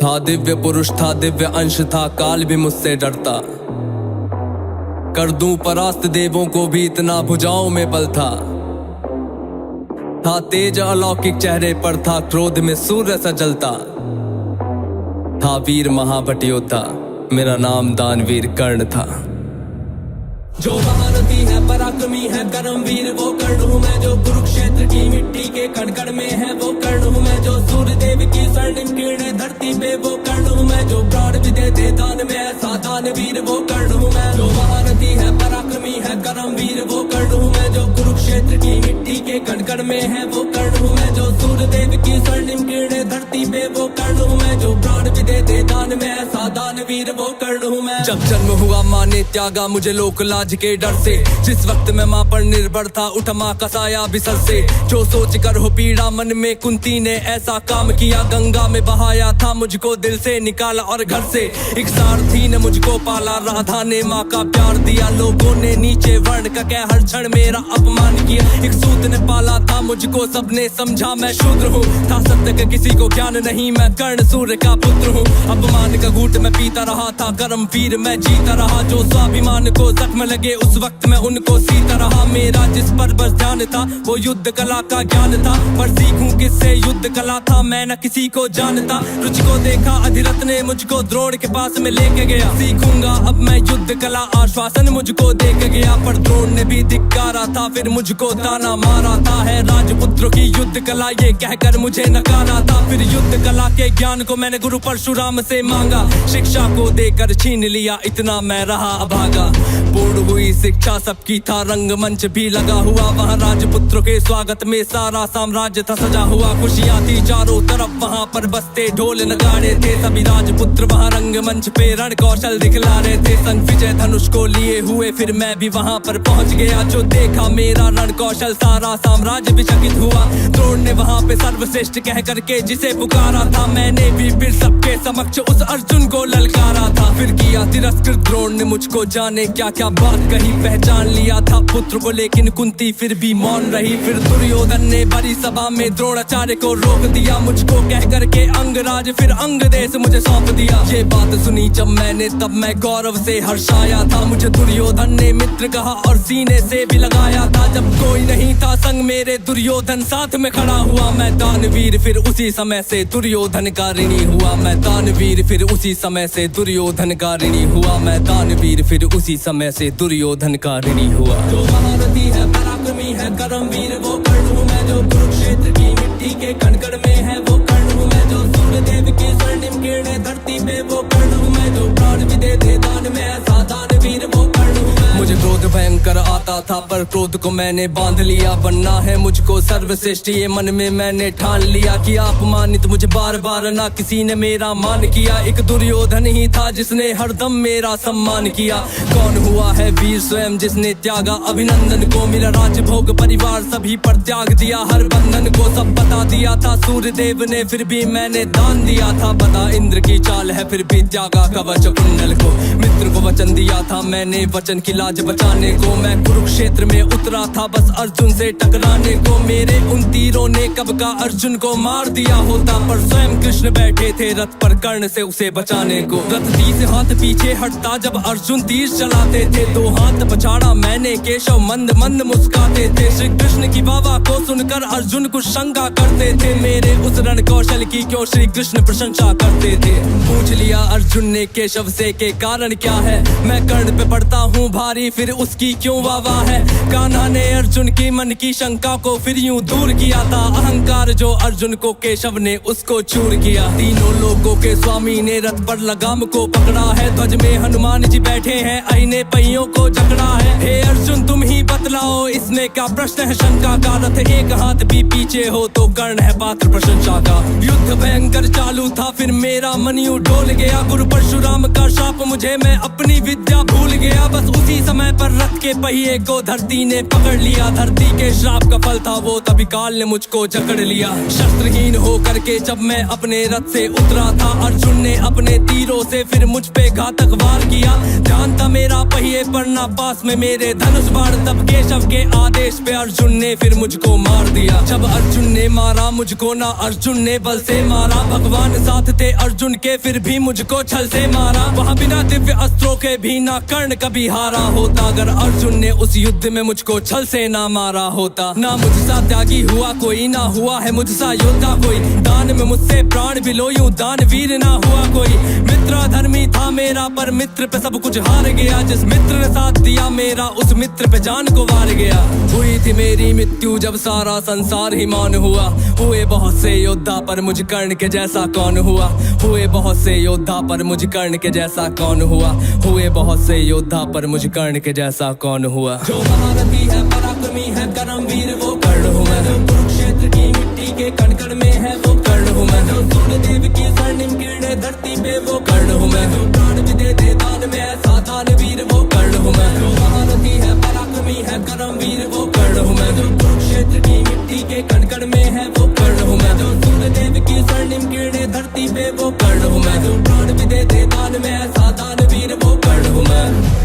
था दिव्य पुरुष था, दिव्य अंश था, काल भी मुझसे डरता। कर दूं परास्त देवों को भी, इतना भुजाओं में बल था तेज अलौकिक चेहरे पर था, क्रोध में सूर्य सा जलता। था वीर महाभट योद्धा, मेरा नाम दानवीर कर्ण था। जो महारथी है, पराक्रमी है, कर्मवीर वो कर्ण हूँ मैं। जो कुरुक्षेत्र की मिट्टी के कण-कण में है वो कर्ण हूँ मैं। जो सूर्य देव की स्वर्णिम किरणें धरती पे वो कर्ण हूँ मैं। जो प्राण भी दे दे दान में ऐसा दानवीर वो कर्ण हूँ मैं। जो महारथी है, पराक्रमी है, कर्मवीर वो कर्ण हूँ मैं। जो कुरुक्षेत्र की मिट्टी के कण-कण में है वो कर्ण हूँ मैं। जो सूर्य देव की स्वर्णिम किरणें धरती पे वो कर्ण हूँ मैं। जो प्राण भी दे दे दान में ऐसा दानवीर वो कर्ण हूँ मैं। जब जन्म हुआ माँ ने त्यागा मुझे लोक लाज के डर से। जिस वक्त मैं माँ पर निर्भर था, उठ माँ का साया बिसर से। जो सोच कर हो पीड़ा मन में, कुंती ने ऐसा काम किया। गंगा में बहाया था मुझको, दिल से निकाला और घर से। एक सारथी ने मुझको पाला, राधा ने माँ का प्यार दिया। लोगों ने नीचे वर्ण का कह हर क्षण मेरा अपमान किया। एक सूत ने पाला था मुझको, सबने समझा मैं शूद्र हूँ। था सत्य का किसी को ज्ञान नहीं, मैं कर्ण सूर्य का पुत्र हूँ। अपमान का घूंट मैं पीता रहा था, कर्मवीर मैं जीता रहा। जो स्वाभिमान को जख्म लगे उस वक्त मैं उनको सीता रहा। मेरा जिस पर बस ध्यान था वो युद्ध कला का ज्ञान था। पर सीखूं किससे युद्ध कला था, मैं न किसी को जानता। रुच को देखा अधिरथ ने मुझको द्रोण के पास में लेके गया। सीखूंगा अब मैं युद्ध कला, आश्वासन मुझको दे के गया। पर द्रोण ने भी धिक्कारा था, फिर मुझको ताना मारा था। है राजपुत्रों की युद्ध कला ये कहकर मुझे नकारा था। फिर युद्ध कला के ज्ञान को मैंने गुरु परशुराम से मांगा। शिक्षा को देकर छीन लिया, इतना मैं रहा अभागा। पूर्ण हुई शिक्षा सबकी था, रंगमंच भी लगा हुआ। वहाँ राजपुत्रों के स्वागत में सारा साम्राज्य था सजा हुआ। खुशियाँ थी चारों तरफ, वहाँ पर बजते ढोल नगाड़े थे। सभी राजपुत्र वहाँ रंगमंच पे रण कौशल दिखला रहे थे। संग विजय धनुष को लिए हुए फिर मैं भी वहाँ पर पहुँच गया। जो देखा मेरा रण कौशल, सारा साम्राज्य भी चकित हुआ। द्रोण ने वहाँ पे सर्वश्रेष्ठ कह करके जिसे पुकारा था, मैंने भी फिर सबके समक्ष उस अर्जुन को ललकारा था। फिर किया तिरस्कृत द्रोण ने मुझको, जाने क्या क्या बात कही। पहचान लिया था पुत्र को, लेकिन कुंती फिर भी मौन रही। फिर दुर्योधन ने बड़ी सभा में द्रोणाचार्य को रोक दिया। मुझको कह करके अंगराज फिर अंग देश मुझे सौंप दिया। ये बात सुनी जब मैंने, तब मैं गौरव से हर्षाया था। मुझे दुर्योधन ने मित्र कहा और सीने से भी लगाया था। जब कोई नहीं था संग मेरे, दुर्योधन साथ में खड़ा हुआ। मैं दानवीर फिर उसी समय से दुर्योधन का ऋणी हुआ। मैं दानवीर फिर उसी समय से दुर्योधन का ऋणी हुआ। मैं दानवीर फिर उसी समय से दुर्योधन का ऋणी हुआ। जो महारथी है, पराक्रमी है, कर्मवीर वो कर्ण हूँ मैं। जो कुरुक्षेत्र की मिट्टी के कण-कण में है वो कर्ण हूँ मैं। जो सूर्य देव की स्वर्णिम किरणें धरती पे वो कर्ण हूँ मैं। जो प्राण भी दे दे दान में ऐसा दानवीर वो कर्ण हूँ मैं। मुझे क्रोध भयंकर आता था, पर क्रोध को मैंने बांध लिया। बनना है मुझको सर्वश्रेष्ठ, ये मन में मैंने ठान लिया। कि अपमानित मुझे बार बार ना किसी ने मेरा मान किया। एक दुर्योधन ही था जिसने हरदम मेरा सम्मान किया। कौन हुआ है वीर स्वयं जिसने त्यागा अभिनंदन को। मेरा राजभोग परिवार सभी पर त्याग दिया, हर बंधन को सब बता दिया था। सूर्य देव ने फिर भी मैंने दान दिया था। बता इंद्र की चाल है, फिर भी त्यागा कवच कुंडल को। मित्र को वचन दिया था मैंने, वचन की लाज बचाने को। मैं कुरुक्षेत्र में उतरा था बस अर्जुन से टकराने को। मेरे उन तीरों ने कब का अर्जुन को मार दिया होता, पर स्वयं कृष्ण बैठे थे रथ पर कर्ण से उसे बचाने को। रथ 30 हाथ पीछे हटता जब अर्जुन तीर चलाते थे। 2 हाथ पछाड़ा मैंने, केशव मंद मंद मुस्काते थे। श्री कृष्ण की वाह को सुनकर अर्जुन कुछ शंका करते थे। मेरे उस रण कौशल की क्यों श्री कृष्ण प्रशंसा करते थे। पूछ लिया अर्जुन ने केशव से के कारण क्या है। मैं कर्ण पे पड़ता हूँ भारी, फिर उसकी क्यों वाह है। कान्हा ने अर्जुन की मन की शंका को फिर यूं दूर किया था। अहंकार जो अर्जुन को केशव ने उसको चूर किया। तीनों लोगों के स्वामी ने रथ पर लगाम को पकड़ा है। ध्वज में हनुमान जी बैठे हैं, अहिने पहियों को जकड़ा है। हे अर्जुन तुम ही बतलाओ इसमें क्या प्रश्न है शंका का। रथ एक हाथ भी पीछे हो तो कर्ण है पात्र प्रशंसा का। युद्ध भयंकर चालू था, फिर मेरा मन यूं डोल गया। गुरु परशुराम का शाप मुझे, मैं अपनी विद्या भूल गया। बस उसी समय पर रथ के पहिए को धरती ने पकड़ लिया। धरती के श्राप का फल था वो, तभी काल ने मुझको जकड़ लिया। शस्त्रहीन हो करके जब मैं अपने रथ से उतरा था, अर्जुन ने अपने तीरों से फिर मुझ पे घातक वार किया। ध्यान था मेरा पहिए पर ना पास में मेरे धनुष बाण, तब केशव के आदेश पे अर्जुन ने फिर मुझको मार दिया। जब अर्जुन ने मारा मुझको ना अर्जुन ने बल से मारा, भगवान साथ थे अर्जुन के फिर भी मुझको छल से मारा। वहाँ बिना दिव्य अस्त्रों के भी ना कर्ण कभी हारा होता, अगर अर्जुन ने उस युद्ध में मुझको छल से ना मारा होता। ना मुझसा त्यागी हुआ कोई, ना हुआ है मुझसा योद्धा कोई, दान में मुझसे प्राण भी लो यूं दानवीर ना हुआ कोई। मित्र धर्मी था मेरा पर मित्र पे सब कुछ हार गया, जिस मित्र ने साथ दिया मेरा उस मित्र पे जान को वार गया। हुई थी मेरी मृत्यु जब सारा संसार ही मौन हुआ, हुए बहुत से योद्धा पर मुझ कर्ण के जैसा कौन हुआ। हुए बहुत से योद्धा पर मुझ कर्ण के जैसा कौन हुआ, हुए बहुत से योद्धा पर मुझ कर्ण के जैसा कौन हुआ। जो महारथी है पराक्रमी है कर्मवीर वो कर्ण हूँ मैं, जो कुरुक्षेत्र की मिट्टी के कण कण में है वो कर्ण हूँ मैं, जो सूर्यदेव की स्वर्णिम किरणें धरती पे वो कर्ण हूँ मैं, जो प्राण भी दे दे दान में ऐसा दानवीर वो कर्ण हूँ मैं। जो महारथी है पराक्रमी है कर्मवीर वो कर्ण हूँ मैं, जो कुरुक्षेत्र की मिट्टी के कण कण में है वो कर्ण हूँ मैं, जो सूर्यदेव की स्वर्णिम किरणें धरती पे वो कर्ण हूँ मैं, जो प्राण भी दे दे दान में ऐसा दानवीर वो कर्ण हूँ मैं।